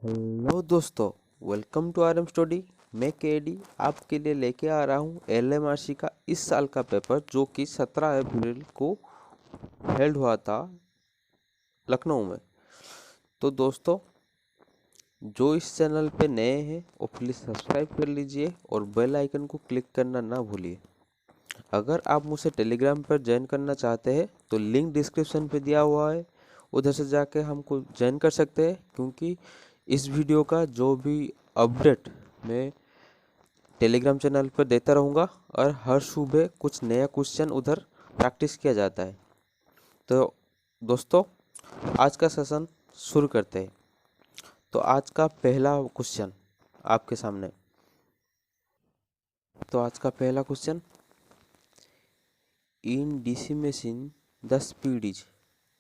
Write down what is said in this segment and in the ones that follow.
Hello दोस्तों, welcome to R M study. मैं KD आपके लिए लेके आ रहा हूँ LMRC का इस साल का पेपर, जो कि 17 अप्रैल को हेल्ड हुआ था लखनऊ में। तो दोस्तों, जो इस चैनल पे नए हैं वो प्लीज़ सब्सक्राइब कर लीजिए और बेल आइकन को क्लिक करना ना भूलिए। अगर आप मुझसे टेलीग्राम पर ज्वाइन करना चाहते हैं तो लिंक डिस्क्रिप्शन पे दिया हुआ है, उधर से जाके हमको ज्वाइन कर सकते हैं। क्योंकि इस वीडियो का जो भी अपडेट मैं टेलीग्राम चैनल पर देता रहूँगा और हर सुबह कुछ नया क्वेश्चन उधर प्रैक्टिस किया जाता है। तो दोस्तों, आज का सेशन शुरू करते हैं। तो आज का पहला क्वेश्चन आपके सामने। तो आज का पहला question, in DC machine the speed is.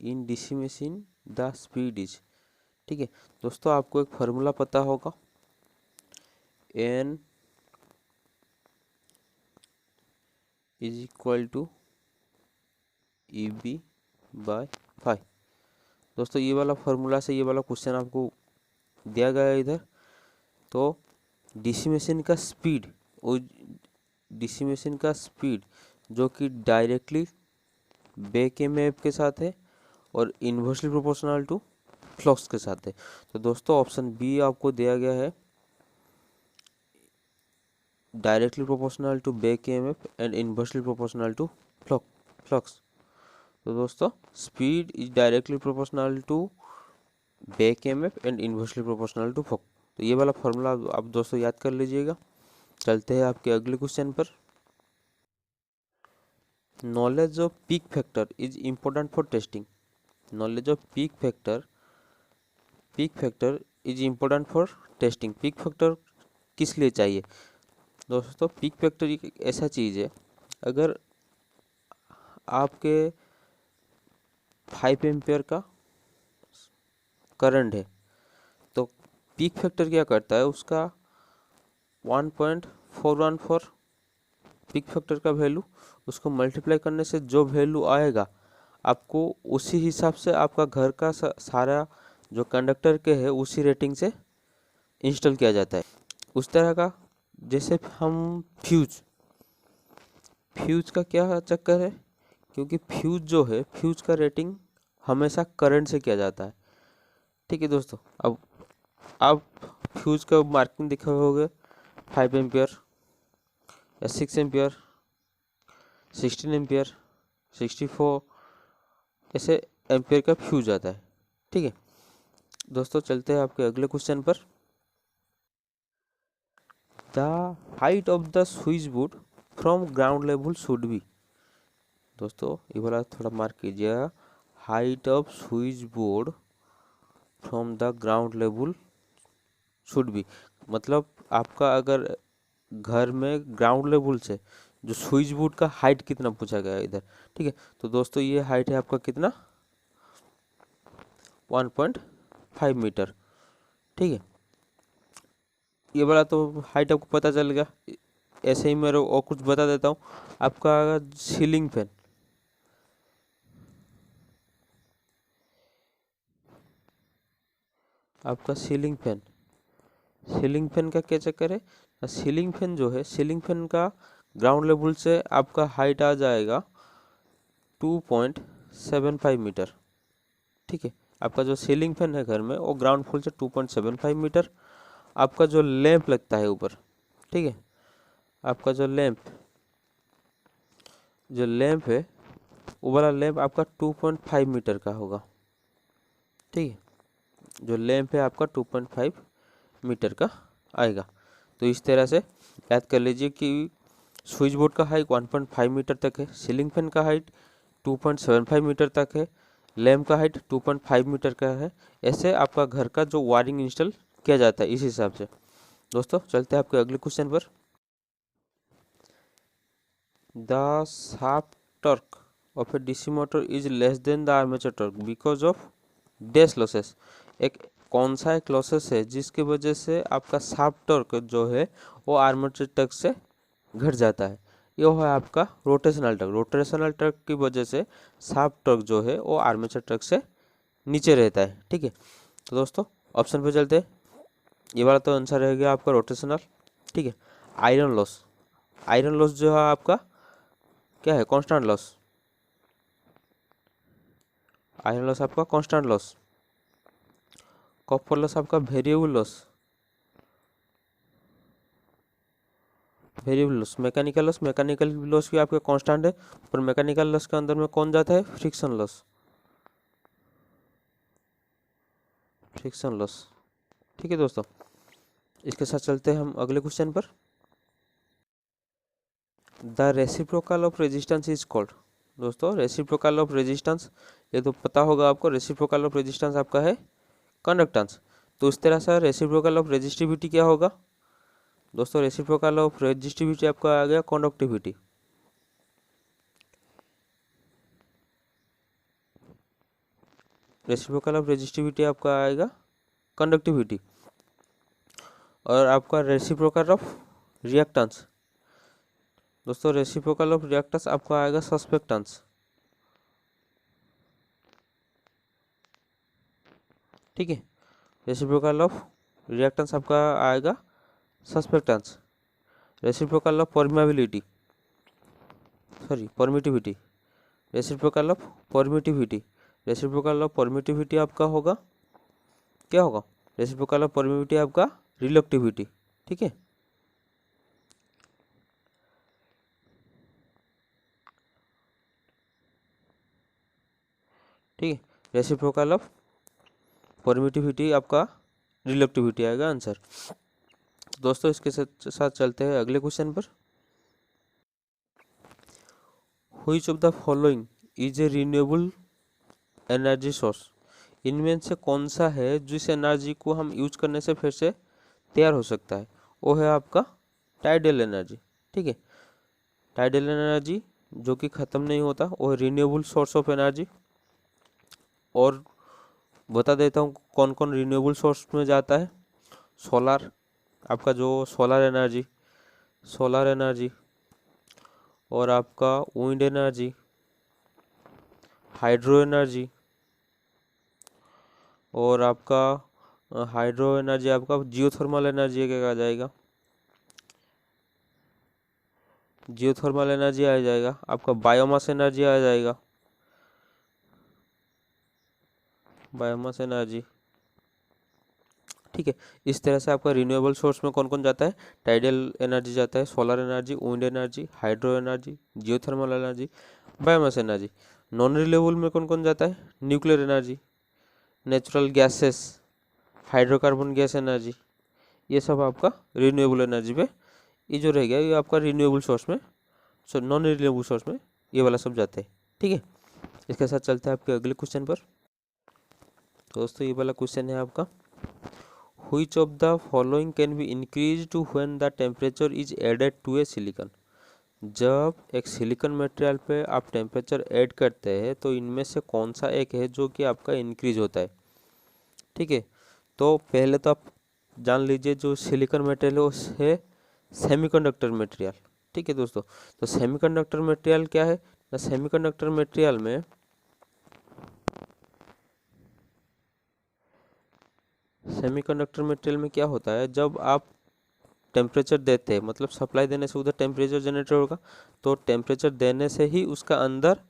In DC machine the speed is. ठीक है दोस्तों, आपको एक फार्मूला पता होगा, N is equal to EB by 5। दोस्तों, ये वाला फार्मूला से ये वाला क्वेश्चन आपको दिया गया है इधर। तो डीसी मशीन का स्पीड, वो डीसी मशीन का स्पीड जो कि डायरेक्टली बैक EMF के साथ है और इन्वर्सली प्रोपोर्शनल टू फ्लक्स के साथ है। तो दोस्तों, ऑप्शन बी आपको दिया गया है, directly proportional to back EMF and inversely proportional to flux. तो दोस्तों, speed is directly proportional to back EMF and inversely proportional to flux. तो ये वाला फॉर्मूला आप दोस्तों याद कर लीजिएगा। चलते हैं आपके अगले क्वेश्चन पर। Knowledge off peak factor is important for testing. Knowledge off peak factor is important for testing. Peak factor किस लिए चाहिए दोस्तों? पीक फैक्टर एक ऐसा चीज़ है, अगर आपके 5 एम्पियर का करंट है तो पीक फैक्टर क्या करता है, उसका 1.414 पीक फैक्टर का वैल्यू, उसको मल्टीप्लाई करने से जो वैल्यू आएगा आपको उसी हिसाब से आपका घर का सारा जो कंडक्टर के है उसी रेटिंग से इंस्टॉल किया जाता है। उस तरह का, जैसे हम फ्यूज का क्या चक्कर है, क्योंकि फ्यूज जो है, फ्यूज का रेटिंग हमेशा करंट से किया जाता है। ठीक है दोस्तों, अब आप फ्यूज का मार्किंग दिखे होगे 5 एम्पियर या 6 एम्पियर, 16 एम्पियर, 64, ऐसे एम्पियर का फ्यूज आता है। ठीक है दोस्तों, चलते हैं आपके अगले क्वेश्चन पर। The height of the switch board from ground level should be. दोस्तों, ये वाला थोड़ा मार्क कीजिएगा, height off switch board from the ground level should be. मतलब आपका अगर घर में ग्राउंड लेवल से जो स्विच बोर्ड का हाइट कितना पूछा गया है इधर। ठीक है, तो दोस्तों ये हाइट है आपका कितना, 1.5 मीटर। ठीक है, ये वाला तो हाइट आपको पता चल गया। ऐसे ही मैं और कुछ बता देता हूँ। आपका सीलिंग फैन, आपका सीलिंग फैन का क्या चक्कर है, सीलिंग फैन जो है, सीलिंग फैन का ग्राउंड लेवल से आपका हाइट आ जाएगा 2.75 मीटर। ठीक है, आपका जो सीलिंग फैन है घर में वो ग्राउंड फ्लोर से 2.75 मीटर। आपका जो लैंप लगता है ऊपर, ठीक है, आपका जो लैंप है वो वाला लैंप आपका 2.5 मीटर का होगा। ठीक है, जो लैंप है आपका 2.5 मीटर का आएगा। तो इस तरह से याद कर लीजिए कि स्विच बोर्ड का हाइट 1.5 मीटर तक है, सीलिंग फैन का हाइट 2.75 मीटर तक है, लैम्प का हाइट 2.5 मीटर का है। ऐसे आपका घर का जो वायरिंग इंस्टॉल किया जाता है इस हिसाब से। दोस्तों, चलते हैं आपके अगले क्वेश्चन पर। The shaft torque of A DC motor is less than the armature torque because of dash losses. एक कौन सा एक लॉसेस है जिसकी वजह से आपका शाफ्ट टॉर्क जो है वो आर्मेचर टॉर्क से घट जाता है? ये है आपका रोटेशनल टॉर्क। रोटेशनल टॉर्क की वजह से शाफ्ट टॉर्क जो है वो आर्मेचर टॉर्क से नीचे रहता है। ठीक है, तो दोस्तों ऑप्शन पे चलते हैं। ये वाला तो आंसर रहेगा आपका रोटेशनल। ठीक है, आयरन लॉस, आयरन लॉस जो है आपका क्या है, कांस्टेंट लॉस, आयरन लॉस आपका कांस्टेंट लॉस। कॉपर लॉस आपका variable loss, variable loss. Mechanical loss, mechanical loss भी आपके कांस्टेंट है, पर मैकेनिकल लॉस के अंदर में कौन जाता है, फ्रिक्शन लॉस, फ्रिक्शन लॉस। ठीक है दोस्तों, इसके साथ चलते हैं हम अगले क्वेश्चन पर। The reciprocal of resistance is called. दोस्तों रेसिप्रोकल ऑफ रेजिस्टेंस, ये तो पता होगा आपको, रेसिप्रोकल ऑफ रेजिस्टेंस आपका है कंडक्टेंस। तो इस तरह से रेसिप्रोकल ऑफ रेजिस्टिविटी क्या होगा दोस्तों, रेसिप्रोकल ऑफ रेजिस्टिविटी आपका आ गया कंडक्टिविटी। रेसिप्रोकल ऑफ रेजिस्टिविटी आपका आएगा कंडक्टिविटी। और आपका रेसिप्रोकल ऑफ रिएक्टेंस, दोस्तों रेसिप्रोकल ऑफ रिएक्टेंस आपका आएगा सस्पेक्टेंस। ठीक है, रेसिप्रोकल ऑफ रिएक्टेंस आपका आएगा susceptance. Reciprocal of permeability, sorry permittivity, reciprocal of permittivity, reciprocal of permittivity आपका होगा क्या होगा, रेसिप्रोकल ऑफ परमिटिविटी आपका रिलक्टिविटी। ठीक है, ठीक है, रेसिप्रोकल ऑफ परमिटिविटी आपका रिलक्टिविटी आएगा आंसर। दोस्तों इसके साथ चलते हैं अगले क्वेश्चन पर। Which of the following is a renewable energy source. इनमें से कौन सा है जिस एनर्जी को हम यूज करने से फिर से तैयार हो सकता है, वो है आपका टाइडल एनर्जी। ठीक है, टाइडल एनर्जी जो कि ख़त्म नहीं होता, वो है रिन्यूएबल सोर्स ऑफ एनर्जी। और बता देता हूँ कौन कौन रिन्यूएबल सोर्स में जाता है। सोलार, आपका जो सोलर एनर्जी, सोलर एनर्जी, और आपका विंड एनर्जी, हाइड्रो एनर्जी, और आपका हाइड्रो एनर्जी आपका जियोथर्मल एनर्जी क्या आ जाएगा, जियोथर्मल एनर्जी आ जाएगा, आपका बायोमास एनर्जी आ जाएगा, बायोमास एनर्जी। ठीक है, इस तरह से आपका रिन्यूएबल सोर्स में कौन कौन जाता है, टाइडल एनर्जी जाता है, solar energy, wind energy, hydro energy, geothermal energy, biomass energy. Non renewable में कौन कौन जाता है, nuclear energy, natural gases, hydrocarbon gas energy. ये सब आपका रिन्यूएबल एनर्जी पे, ये जो रह गया ये आपका रिन्यूएबल सोर्स में, नॉन रिन्यूएबल सोर्स में ये वाला सब जाते हैं। ठीक है, इसके साथ चलते हैं आपके अगले क्वेश्चन पर। दोस्तों ये वाला क्वेश्चन है आपका, which of the following can be increased when the temperature is added to a silicon. जब एक सिलिकॉन मटेरियल पे आप टेम्परेचर ऐड करते हैं तो इनमें से कौन सा एक है जो कि आपका इंक्रीज होता है। ठीक है, तो पहले तो आप जान लीजिए जो सिलिकॉन मटेरियल है वो है सेमीकंडक्टर मटेरियल। ठीक है दोस्तों, तो सेमीकंडक्टर मटेरियल क्या है ना, सेमीकंडक्टर मटेरियल में सेमीकंडक्टर मटेरियल में क्या होता है, जब आप टेम्परेचर देते हैं मतलब सप्लाई देने से उधर टेम्परेचर जनरेट होगा, तो टेम्परेचर देने से ही उसका अंदर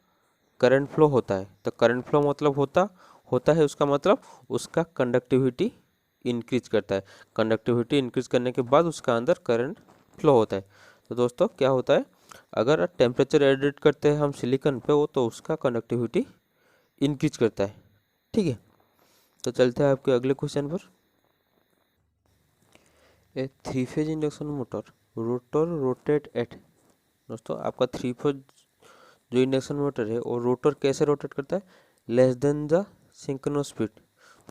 करंट फ्लो होता है। तो करंट फ्लो मतलब होता होता है उसका मतलब उसका कंडक्टिविटी इंक्रीज करता है, कंडक्टिविटी इंक्रीज करने के बाद उसका अंदर करंट फ्लो होता है। तो दोस्तों क्या होता है, अगर टेम्परेचर एडिट करते हैं हम सिलिकॉन पे वो तो उसका कंडक्टिविटी इंक्रीज करता है। ठीक है, तो चलते हैं आपके अगले क्वेश्चन पर। A three phase induction motor rotor rotate at. दोस्तों आपका थ्री फेज जो इंडक्शन मोटर है वो रोटर कैसे रोटेट करता है, less than the synchronous speed.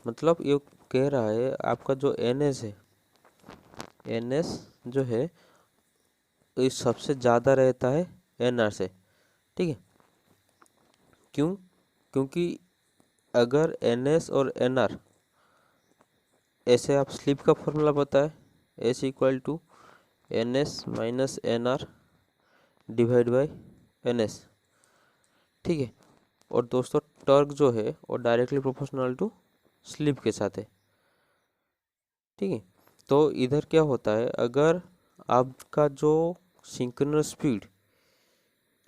मतलब ये कह रहा है आपका जो एन एस है, एन एस जो है ये सबसे ज़्यादा रहता है एन आर से। ठीक है, क्यों, क्योंकि अगर एन एस और एन आर, ऐसे आप स्लिप का फॉर्मूला पता है, S equal to N S minus N R divide by N S. ठीक है, और दोस्तों टॉर्क जो है वो डायरेक्टली प्रोपोर्शनल टू स्लिप के साथ है। ठीक है, तो इधर क्या होता है, अगर आपका जो सिंक्रोनस स्पीड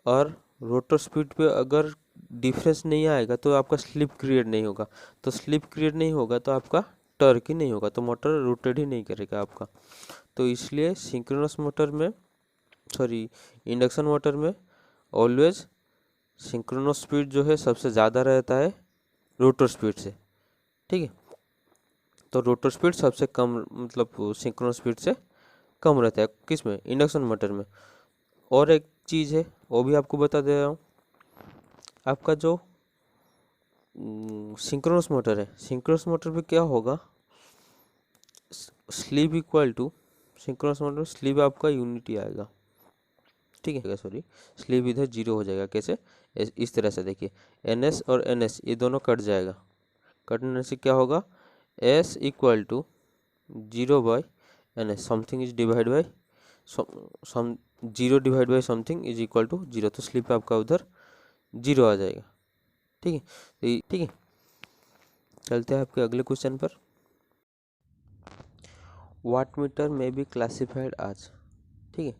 और रोटर स्पीड पे अगर डिफरेंस नहीं आएगा तो आपका स्लिप क्रिएट नहीं होगा, तो स्लिप क्रिएट नहीं होगा तो आपका टर्क ही नहीं होगा, तो मोटर रोटेट ही नहीं करेगा आपका। तो इसलिए सिंक्रोनस मोटर में, सॉरी, इंडक्शन मोटर में ऑलवेज सिंक्रोनस स्पीड जो है सबसे ज़्यादा रहता है रोटर स्पीड से। ठीक है, तो रोटर स्पीड सबसे कम, मतलब सिंक्रोनस स्पीड से कम रहता है किस में, इंडक्शन मोटर में। और एक चीज़ है वो भी आपको बता दे रहा हूँ, आपका जो सिंक्रोनस मोटर है, सिंक्रोनस मोटर पे क्या होगा, slip equal to, synchronous motor slip आपका यूनिटी आएगा। ठीक है, सॉरी, स्लीप इधर जीरो हो जाएगा। कैसे, इस तरह से देखिए, एन एस और एन एस ये दोनों कट जाएगा, कटने से क्या होगा, S equal to zero by N S, something is divide by some, zero divide by something is equal to zero, तो स्लिप आपका उधर जीरो आ जाएगा। ठीक है, तो ठीक है, चलते हैं आपके अगले क्वेश्चन पर। वाट मीटर में भी क्लासिफाइड आज। ठीक है,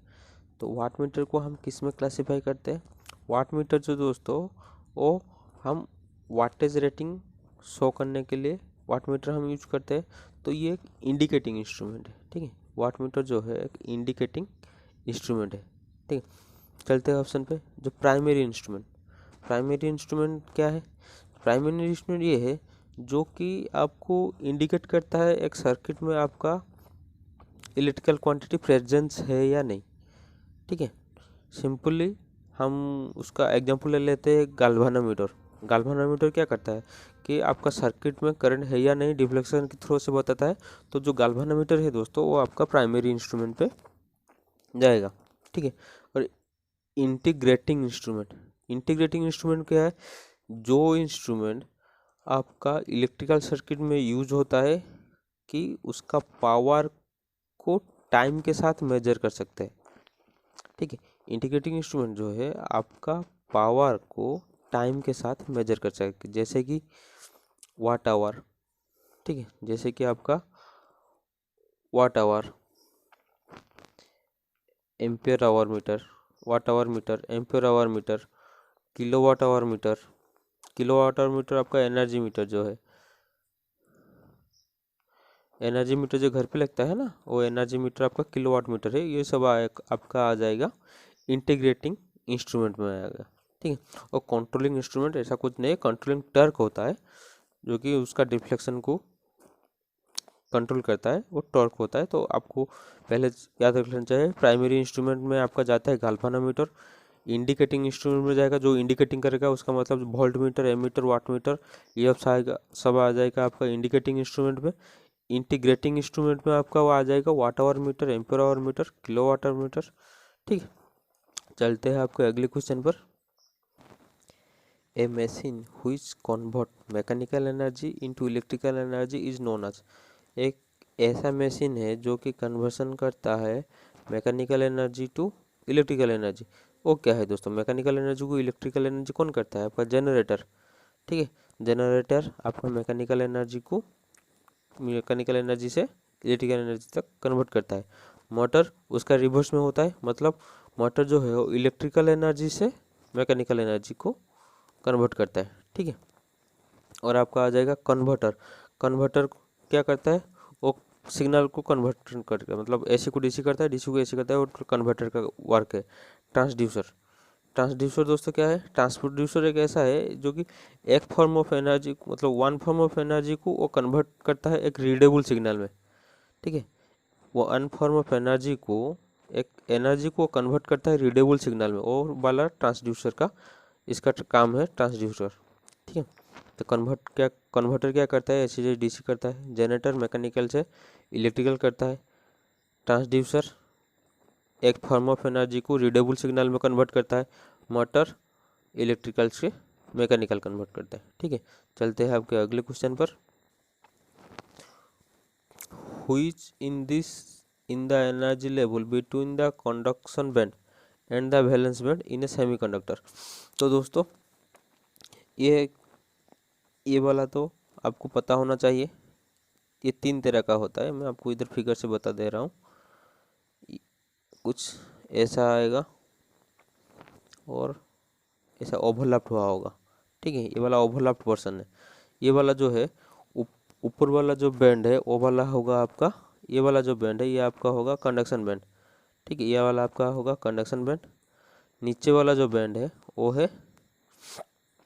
तो वाट मीटर को हम किस में क्लासिफाई करते हैं, वाट मीटर जो दोस्तों, वो हम वाटेज रेटिंग शो करने के लिए वाट मीटर हम यूज करते हैं। तो ये एक इंडिकेटिंग इंस्ट्रूमेंट है। ठीक है, वाट मीटर जो है एक इंडिकेटिंग इंस्ट्रूमेंट है। ठीक है, चलते हैं ऑप्शन पे, जो प्राइमरी इंस्ट्रूमेंट। प्राइमरी इंस्ट्रूमेंट क्या है, प्राइमरी इंस्ट्रूमेंट ये है जो कि आपको इंडिकेट करता है एक सर्किट में आपका इलेक्ट्रिकल क्वांटिटी प्रेजेंस है या नहीं। ठीक है, सिंपली हम उसका एग्जांपल ले लेते हैं, गाल्वानोमीटर। गाल्वानोमीटर क्या करता है कि आपका सर्किट में करंट है या नहीं डिफ्लेक्शन के थ्रू से बताता है। तो जो गाल्वानोमीटर है दोस्तों, वो आपका प्राइमरी इंस्ट्रूमेंट पे जाएगा। ठीक है, और इंटीग्रेटिंग इंस्ट्रूमेंट, इंटीग्रेटिंग इंस्ट्रूमेंट क्या है, जो इंस्ट्रूमेंट आपका इलेक्ट्रिकल सर्किट में यूज होता है कि उसका पावर को टाइम के साथ मेजर कर सकते हैं। ठीक है, इंटीग्रेटिंग इंस्ट्रूमेंट जो है आपका पावर को टाइम के साथ मेजर कर सकते, जैसे कि वाट आवर। ठीक है, जैसे कि आपका watt hour, ampere hour meter, watt hour meter, ampere hour meter, kilowatt hour meter. Kilowatt hour meter आपका एनर्जी मीटर जो है, एनर्जी मीटर जो घर पे लगता है ना, वो एनर्जी मीटर आपका किलोवाट मीटर है। ये सब आपका आ जाएगा इंटीग्रेटिंग इंस्ट्रूमेंट में आएगा। ठीक है, और कंट्रोलिंग इंस्ट्रूमेंट ऐसा कुछ नहीं है, कंट्रोलिंग टर्क होता है जो कि उसका डिफ्लेक्शन को कंट्रोल करता है, वो टॉर्क होता है। तो आपको पहले याद रख लेना चाहिए, प्राइमरी इंस्ट्रूमेंट में आपका जाता है गाल्वानोमीटर, इंडिकेटिंग इंस्ट्रूमेंट में जाएगा जो इंडिकेटिंग करेगा, उसका मतलब volt meter, ammeter, watt meter, ये सब आ जाएगा आपका इंडिकेटिंग इंस्ट्रूमेंट में। इंटीग्रेटिंग इंस्ट्रूमेंट में आपका वो आ जाएगा watt hour meter, ampere hour meter, kilo watt hour meter. ठीक है, चलते हैं आपके अगले क्वेश्चन पर। A machine which convert mechanical energy into electrical energy is known as. एक ऐसा मशीन है जो कि कन्वर्सन करता है mechanical energy to electrical energy. वो क्या है दोस्तों, मैकेनिकल एनर्जी को इलेक्ट्रिकल एनर्जी कौन करता है, आपका जनरेटर। ठीक है, जनरेटर आपका मैकेनिकल एनर्जी से इलेक्ट्रिकल एनर्जी तक कन्वर्ट करता है। मोटर उसका रिवर्स में होता है, मतलब मोटर जो है वो इलेक्ट्रिकल एनर्जी से मैकेनिकल एनर्जी को कन्वर्ट करता है। ठीक है, और आपका आ जाएगा कन्वर्टर। कन्वर्टर क्या करता है, वो सिग्नल को कन्वर्ट करके, मतलब एसी को डीसी करता है, डीसी को एसी करता है, वो कन्वर्टर का वर्क है। ट्रांसड्यूसर, ट्रांसड्यूसर दोस्तों क्या है, ट्रांसड्यूसर एक ऐसा है जो कि एक फॉर्म ऑफ एनर्जी, मतलब वन फॉर्म ऑफ एनर्जी को वो कन्वर्ट करता है एक रीडेबल सिग्नल में। ठीक है, वो वन फॉर्म ऑफ एनर्जी को, एक एनर्जी को कन्वर्ट करता है रीडेबल सिग्नल में, वो वाला ट्रांसड्यूसर का इसका काम है, ट्रांसड्यूसर। ठीक है, तो कन्वर्टर क्या करता है, एसी से डीसी करता है, जनरेटर मैकेनिकल से इलेक्ट्रिकल करता है, ट्रांसड्यूसर एक फॉर्म ऑफ एनर्जी को रीडेबल सिग्नल में कन्वर्ट करता है, मोटर इलेक्ट्रिकल से मैकेनिकल कन्वर्ट करता है। ठीक है, चलते हैं आपके अगले क्वेश्चन पर। Which in the energy level between the conduction band and the valence band in A semiconductor. तो दोस्तों ये वाला तो आपको पता होना चाहिए, ये 3 तरह का होता है, मैं आपको इधर फिगर से बता दे रहा हूँ। कुछ ऐसा आएगा और ऐसा ओवरलैप्ड हुआ होगा, ठीक है। ये वाला ओवरलैप्ड पोर्शन है। ये वाला जो है ऊपर वाला जो बैंड है वो वाला होगा आपका, ये वाला जो बैंड है ये आपका होगा कंडक्शन बैंड, ठीक है। ये वाला आपका होगा कंडक्शन बैंड। नीचे वाला जो बैंड है वो है,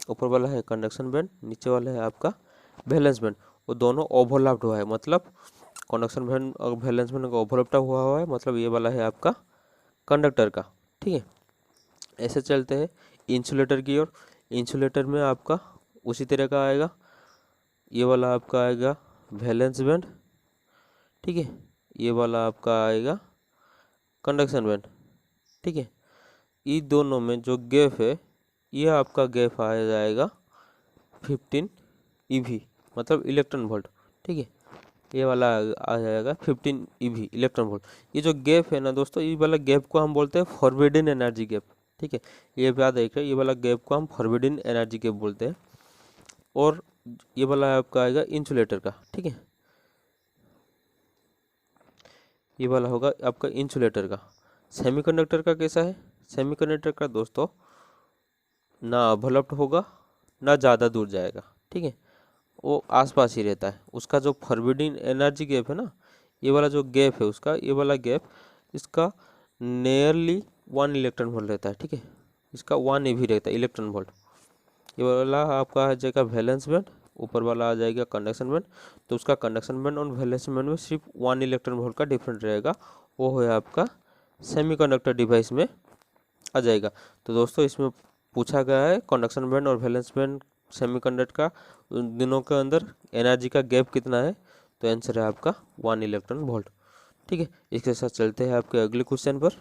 ऊपर वाला है कंडक्शन बैंड, नीचे वाला है आपका वैलेंस बैंड। वो दोनों ओवरलैप्ड हुआ है, मतलब कंडक्शन बैंड और वैलेंस बैंड का ओवरलैप्ड हुआ है, मतलब ये वाला है आपका कंडक्टर का, ठीक है। ऐसे चलते हैं इंसुलेटर की ओर। इंसुलेटर में आपका उसी तरह का आएगा। ये वाला आपका आएगा वैलेंस बैंड, ठीक है। ये वाला आपका आएगा कंडक्शन बैंड, ठीक है। ये दोनों में जो गैप है ये आपका गैप आ जाएगा 15 EV, मतलब इलेक्ट्रॉन वोल्ट, ठीक है। ये वाला आ जाएगा 15 EV इलेक्ट्रॉन वोल्ट। ये जो गैप है ना दोस्तों, ये वाला गैप को हम बोलते हैं फॉरबिडन एनर्जी गैप, ठीक है। ये याद रखिए, ये वाला गैप को हम फॉरबिडन एनर्जी गैप बोलते हैं। और ये वाला आपका आएगा इंसुलेटर का, ठीक है। ये वाला होगा आपका इंसुलेटर का। सेमीकंडक्टर का कैसा है? सेमीकंडक्टर का दोस्तों ना ओवरलैप्ड होगा ना ज़्यादा दूर जाएगा, ठीक है। वो आसपास ही रहता है। उसका जो फॉरबिडन एनर्जी गैप है ना, ये वाला जो गैप है उसका, ये वाला गैप इसका नियरली 1 इलेक्ट्रॉन वोल्ट रहता है, ठीक है। इसका 1 EV रहता है इलेक्ट्रॉन वोल्ट। ये वाला आपका आ जाएगा वैलेंस बैंड, ऊपर वाला आ जाएगा कंडक्शन बैंड। तो उसका कंडक्शन बैंड और वैलेंस बैंड में सिर्फ 1 इलेक्ट्रॉन वोल्ट का डिफरेंट रहेगा, वो है आपका सेमीकंडक्टर डिवाइस में आ जाएगा। तो दोस्तों इसमें पूछा गया है कंडक्शन बैंड और वैलेंस बैंड सेमीकंडक्टर का, उन दिनों के अंदर एनर्जी का गैप कितना है, तो आंसर है आपका 1 इलेक्ट्रॉन वोल्ट, ठीक है। इसके साथ चलते हैं आपके अगले क्वेश्चन पर।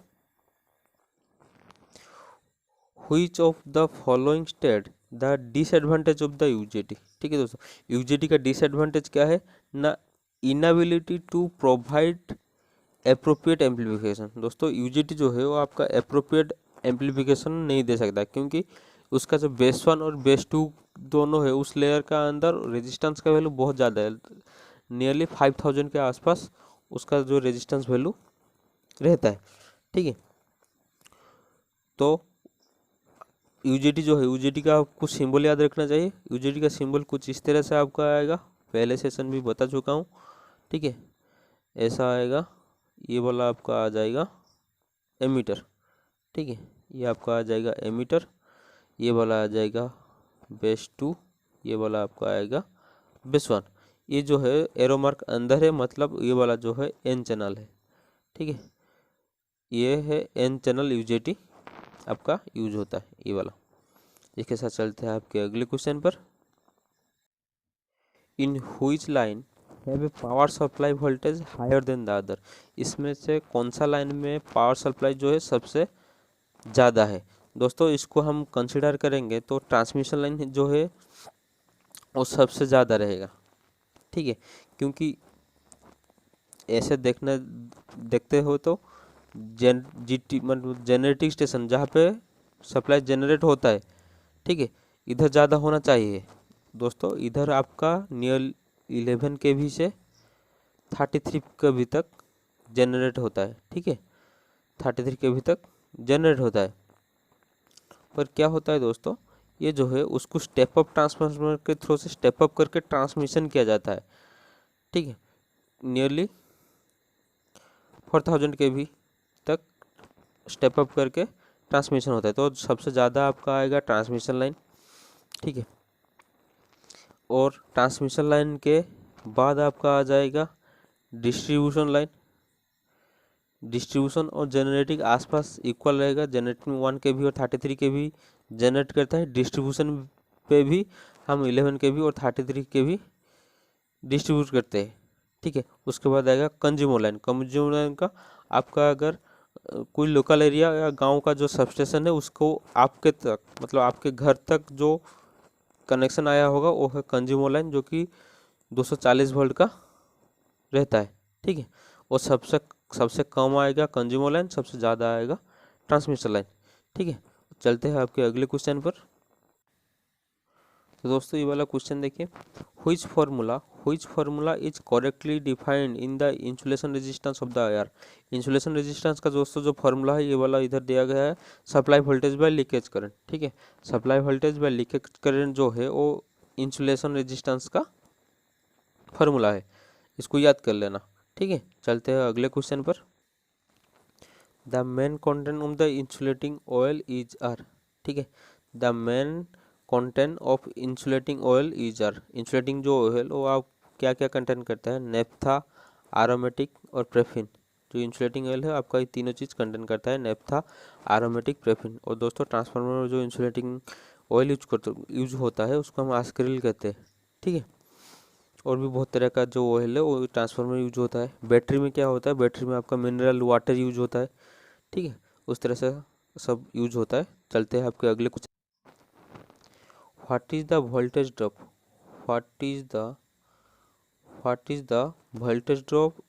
Which of the following state the disadvantage of the UJT, ठीक है दोस्तों। यूजेटी का डिसएडवांटेज क्या है ना, inability to provide appropriate amplification. दोस्तों यूजेटी जो है वो आपका एप्रोप्रिएट एम्पलीफिकेशन नहीं दे सकता, क्योंकि उसका जो बेस 1 और बेस 2 दोनों है उस लेयर का अंदर रेजिस्टेंस का वैल्यू बहुत ज़्यादा है, नियरली 5000 के आसपास उसका जो रेजिस्टेंस वैल्यू रहता है, ठीक है। तो यूजेटी जो है, यूजेटी का आपको सिंबल याद रखना चाहिए। यूजेटी का सिंबल कुछ इस तरह से आपका आएगा, पहले सेशन भी बता चुका हूँ, ठीक है। ऐसा आएगा। ये वाला आपका आ जाएगा एमीटर, ठीक है। ये आपका आ जाएगा एमीटर। ये वाला आ जाएगा बेस 2। ये वाला आपका आएगा बेस 1। ये जो है एरो मार्क अंदर है, मतलब ये वाला जो है एन चैनल है, ठीक है। ये है एन चैनल यूजेटी आपका यूज होता है, ये वाला। इसके साथ चलते हैं आपके अगले क्वेश्चन पर। In which line have a power supply voltage higher than the other, इसमें से कौन सा लाइन में पावर सप्लाई जो है सबसे ज़्यादा है? दोस्तों इसको हम कंसिडर करेंगे तो ट्रांसमिशन लाइन जो है वो सबसे ज़्यादा रहेगा, ठीक है। क्योंकि ऐसे देखते हो तो जीटी मतलब जेनरेटिंग स्टेशन जहाँ पे सप्लाई जनरेट होता है, ठीक है, इधर ज़्यादा होना चाहिए दोस्तों। इधर आपका नियर 11 kV से 33 kV तक जनरेट होता है, ठीक है। 33 kV तक जनरेट होता है। पर क्या होता है दोस्तों, ये जो है उसको स्टेप अप ट्रांसफार्मर के थ्रू से स्टेप अप करके ट्रांसमिशन किया जाता है, ठीक है। नियरली 4000 kV तक स्टेप अप करके ट्रांसमिशन होता है। तो सबसे ज़्यादा आपका आएगा ट्रांसमिशन लाइन, ठीक है। और ट्रांसमिशन लाइन के बाद आपका आ जाएगा डिस्ट्रीब्यूशन लाइन। डिस्ट्रीब्यूशन और जनरेटिंग आसपास इक्वल रहेगा। जनरेटिंग 1 kV और 33 kV जनरेट करता है। डिस्ट्रीब्यूशन पे भी हम 11 kV और 33 kV डिस्ट्रीब्यूट करते हैं, ठीक है। उसके बाद आएगा कंज्यूमर लाइन। कंज्यूमर लाइन का आपका अगर कोई लोकल एरिया या गांव का जो सबस्टेशन है उसको आपके तक मतलब आपके घर तक जो कनेक्शन आया होगा वो है कंज्यूमर लाइन, जो कि 240 वोल्ट का रहता है, ठीक है। और सबसे सबसे कम आएगा कंज्यूमर लाइन, सबसे ज़्यादा आएगा ट्रांसमिशन लाइन, ठीक है। चलते हैं आपके अगले क्वेश्चन पर। तो दोस्तों ये वाला क्वेश्चन देखिए, which formula is correctly defined in the insulation resistance of the air। Insulation resistance का दोस्तों जो फॉर्मूला है ये वाला इधर दिया गया है, supply voltage bye leakage current. ठीक है, supply voltage bye leakage current जो है वो इंसुलेशन रेजिस्टेंस का फॉर्मूला है, इसको याद कर लेना। ठीक है, चलते हैं अगले क्वेश्चन पर। The main content of the insulating oil is R. ठीक है, the main content of insulating oil is R. Insulating जो ऑयल वो आप क्या क्या कंटेंट करता है, नेफ्था, एरोमेटिक और प्रेफिन। जो इंसुलेटिंग ऑयल है आपका ये तीनों चीज़ कंटेंट करता है, नेफ्था, एरोमेटिक, प्रेफिन। और दोस्तों ट्रांसफार्मर में जो इंसुलेटिंग ऑयल यूज होता है उसको हम आस्क्रिल कहते हैं। ठीक है, और भी बहुत तरह का जो ऑयल है वो ट्रांसफार्मर में यूज होता है। बैटरी में क्या होता है, बैटरी में आपका मिनरल वाटर यूज होता है। ठीक है, उस तरह से सब यूज होता है। चलते हैं आपके अगले कुछ। What is the voltage drop, what is the voltage drop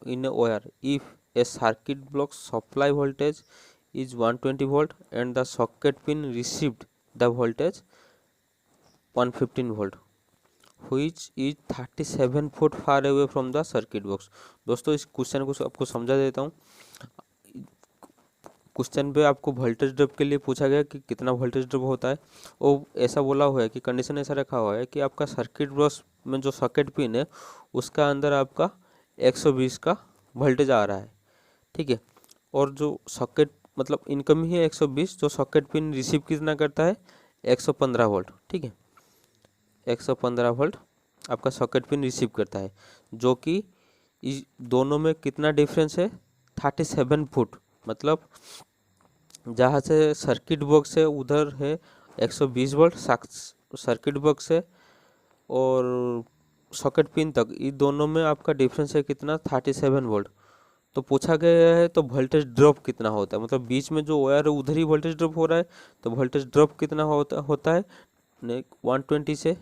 in a wire if a circuit block supply voltage is 120 volt and the socket pin received the voltage 115 volt which is 37 foot far away from the circuit box। दोस्तों इस question को आपको समझा देता हूँ। Question पे आपको voltage drop के लिए पूछा गया कि कितना वोल्टेज ड्रॉप होता है। वो ऐसा बोला हुआ है कि कंडीशन ऐसा रखा हुआ है कि आपका सर्किट बॉक्स में जो सॉकेट पिन है उसका अंदर आपका 120 का वोल्टेज आ रहा है। ठीक है, और जो सॉकेट मतलब इनकम ही है 120, जो सॉकेट पिन रिसीव कितना करता है 115 वोल्ट। ठीक है, 115 वोल्ट आपका सॉकेट पिन रिसीव करता है, जो कि इस दोनों में कितना डिफरेंस है 37 फुट। मतलब जहाँ से सर्किट बॉक्स है उधर है 120 वोल्ट सर्किट बॉक्स है, और सॉकेट पिन तक इन दोनों में आपका डिफरेंस है कितना 37 वोल्ट। तो पूछा गया है तो वोल्टेज ड्रॉप कितना होता है, मतलब बीच में जो वायर है उधर ही वोल्टेज ड्रॉप हो रहा है, तो वोल्टेज ड्रॉप कितना होता है 120 से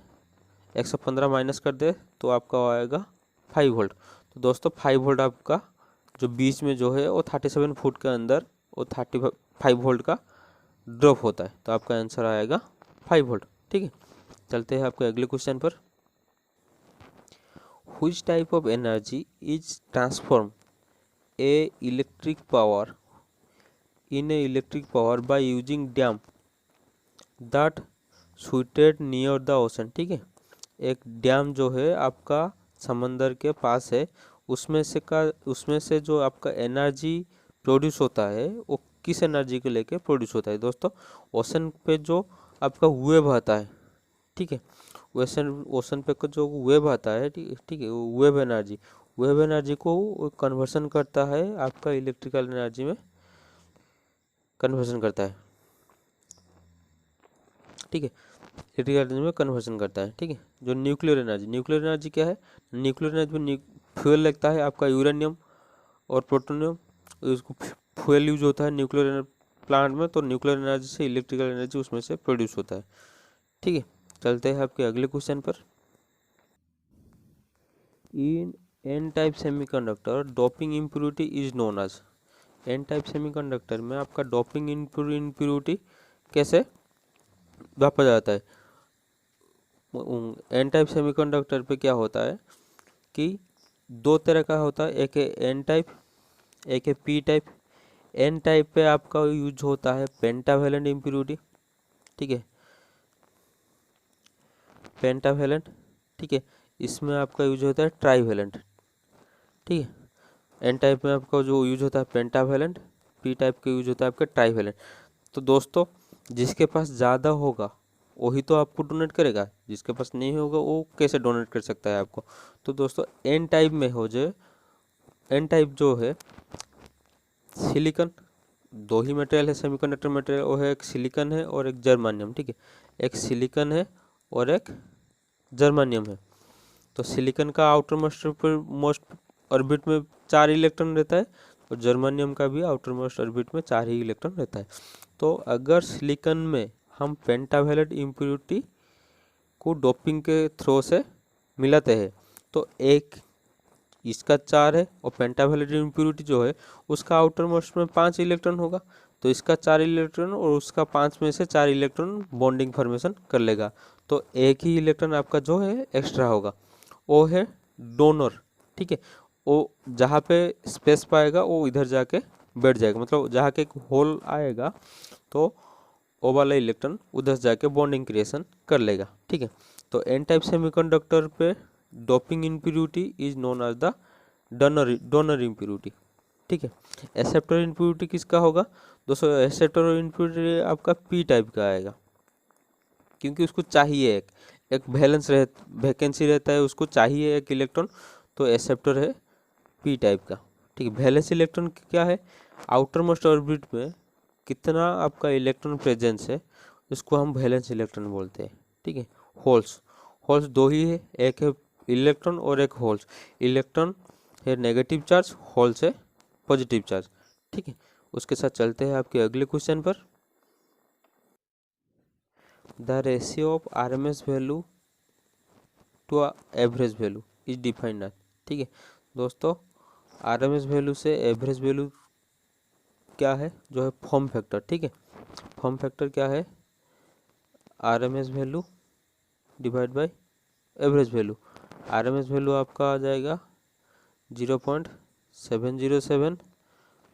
115 माइनस कर दे तो आपका आएगा 5 वोल्ट। तो दोस्तों 5 वोल्ट आपका जो बीच में जो है वो 37 फुट के अंदर वो 35 वोल्ट का ड्रॉप होता है, तो आपका आंसर आएगा 5 वोल्ट। ठीक है, चलते हैं आपके अगले क्वेश्चन पर। Which type of energy is transformed a electric power in a electric power by using dam that situated near the ocean। ठीक है, एक डैम जो है आपका समंदर के पास है, उसमें से जो आपका एनर्जी प्रोड्यूस होता है वो किस एनर्जी को लेके प्रोड्यूस होता है। दोस्तों ओशन पे जो आपका वेव आता है, ठीक है, ओशन पे जो वेव आता है, ठीक है, वेव एनर्जी को कन्वर्सन करता है आपका इलेक्ट्रिकल एनर्जी में कन्वर्सन करता है। ठीक है, इलेक्ट्रिकल एनर्जी में कन्वर्सन करता है। ठीक है, जो न्यूक्लियर एनर्जी क्या है, न्यूक्लियर एनर्जी में फ्यूल लगता है आपका यूरेनियम और प्लूटोनियम, उसको फ्यूल यूज होता है न्यूक्लियर प्लांट में, तो न्यूक्लियर एनर्जी से इलेक्ट्रिकल एनर्जी उसमें से प्रोड्यूस होता है। ठीक है, चलते हैं आपके अगले क्वेश्चन पर। In N type semiconductor doping impurity is known as. N type semiconductor में आपका डोपिंग इम्प्योरिटी कैसे मापा जाता है। एन टाइप सेमीकंडक्टर पे क्या होता है कि दो तरह का होता है, एक है एन टाइप, एक है पी टाइप। एन टाइप पे आपका यूज होता है पेंटावेलेंट इम्प्योरिटी। ठीक है, पेंटावेलेंट। ठीक है, इसमें आपका यूज होता है ट्राईवेलेंट। ठीक है, एन टाइप में आपका जो यूज होता है पेंटावेलेंट, पी टाइप का यूज होता है आपका ट्राईवेलेंट। तो दोस्तों जिसके पास ज़्यादा होगा वही तो आपको डोनेट करेगा, जिसके पास नहीं होगा वो कैसे डोनेट कर सकता है आपको। तो दोस्तों एन टाइप में हो जाए, एन टाइप जो है सिलिकॉन, दो ही मटेरियल है सेमीकंडक्टर मटेरियल, वो है एक सिलिकॉन है और एक जर्मानियम। ठीक है, एक सिलिकॉन है और एक जर्मानियम है। तो सिलिकॉन का आउटर मोस्ट ऑर्बिट में 4 इलेक्ट्रॉन रहता है और जर्मानियम का भी आउटर मोस्ट ऑर्बिट में 4 ही इलेक्ट्रॉन रहता है। तो अगर सिलिकॉन में हम पेंटावेलेंट इम्प्योरिटी को डोपिंग के थ्रो से मिलाते हैं तो एक इसका 4 है और पेंटावेलेंट इम्प्योरिटी जो है उसका आउटर मोस्ट में 5 इलेक्ट्रॉन होगा, तो इसका 4 इलेक्ट्रॉन और उसका 5 में से 4 इलेक्ट्रॉन बॉन्डिंग फॉर्मेशन कर लेगा, तो एक ही इलेक्ट्रॉन आपका जो है एक्स्ट्रा होगा, वो है डोनर। ठीक है, वो जहाँ पे स्पेस पाएगा वो इधर जाके बैठ जाएगा, मतलब जहाँ के एक होल आएगा तो वो वाला इलेक्ट्रॉन उधर जाके बॉन्डिंग क्रिएशन कर लेगा। ठीक है, तो एन टाइप सेमीकंडक्टर पे doping impurity is known as the donor impurity. ठीक है, एक्सेप्टर इम्प्योरिटी किसका होगा दोस्तों? एक्सेप्टर इम्प्योरिटी आपका पी टाइप का आएगा, क्योंकि उसको चाहिए एक वैकेंसी रहता है, उसको चाहिए एक इलेक्ट्रॉन, तो एक्सेप्टर है पी टाइप का। ठीक है, वैलेंस इलेक्ट्रॉन क्या है? आउटर मोस्ट ऑर्बिट में कितना आपका इलेक्ट्रॉन प्रेजेंस है, इसको हम वैलेंस इलेक्ट्रॉन बोलते हैं। ठीक है, होल्स होल्स दो ही है, एक है इलेक्ट्रॉन और एक होल्स। इलेक्ट्रॉन है नेगेटिव चार्ज, होल्स है पॉजिटिव चार्ज। ठीक है, उसके साथ चलते हैं आपके अगले क्वेश्चन पर। The ratio of RMS value to average value is defined as. ठीक है दोस्तों, RMS वैल्यू से एवरेज वैल्यू क्या है? जो है फॉर्म फैक्टर। ठीक है, फॉर्म फैक्टर क्या है? RMS value divide by average value. RMS value आपका आ जाएगा 0.707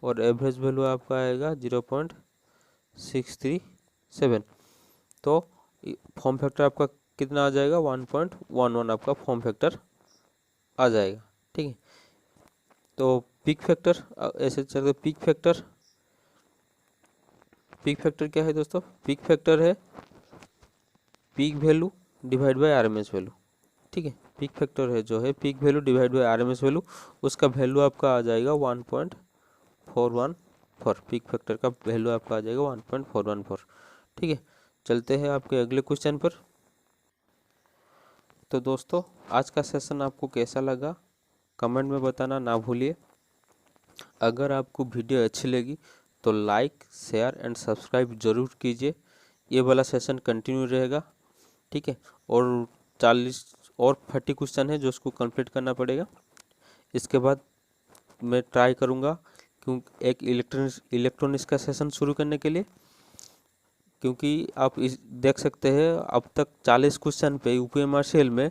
और एवरेज वैल्यू आपका आएगा 0.637। तो फॉर्म फैक्टर आपका कितना आ जाएगा? 1.11 आपका फॉर्म फैक्टर आ जाएगा। ठीक है, तो पीक फैक्टर ऐसे चलते, पीक फैक्टर क्या है दोस्तों? पीक फैक्टर है peak value divide by RMS value. ठीक है, पीक फैक्टर है जो है peak value divide by RMS value, उसका वैल्यू आपका आ जाएगा 1.414। पीक फैक्टर का वैल्यू आपका आ जाएगा 1.414। ठीक है, चलते हैं आपके अगले क्वेश्चन पर। तो दोस्तों, आज का सेशन आपको कैसा लगा कमेंट में बताना ना भूलिए। अगर आपको वीडियो अच्छी लगी तो लाइक शेयर एंड सब्सक्राइब जरूर कीजिए। ये वाला सेशन कंटिन्यू रहेगा। ठीक है, और 40 और 40 क्वेश्चन है जो उसको कंप्लीट करना पड़ेगा। इसके बाद मैं ट्राई करूँगा क्योंकि एक इलेक्ट्रॉनिक्स का सेशन शुरू करने के लिए, क्योंकि आप इस देख सकते हैं अब तक 40 क्वेश्चन पे UPMRCL में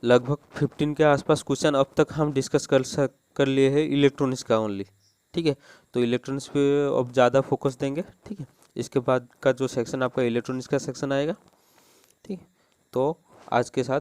लगभग 15 के आसपास क्वेश्चन अब तक हम डिस्कस कर लिए हैं इलेक्ट्रॉनिक्स का ओनली। ठीक है, तो इलेक्ट्रॉनिक्स पे अब ज़्यादा फोकस देंगे। ठीक है, इसके बाद का जो सेक्शन आपका इलेक्ट्रॉनिक्स का सेक्शन आएगा। ठीक है, तो आज के साथ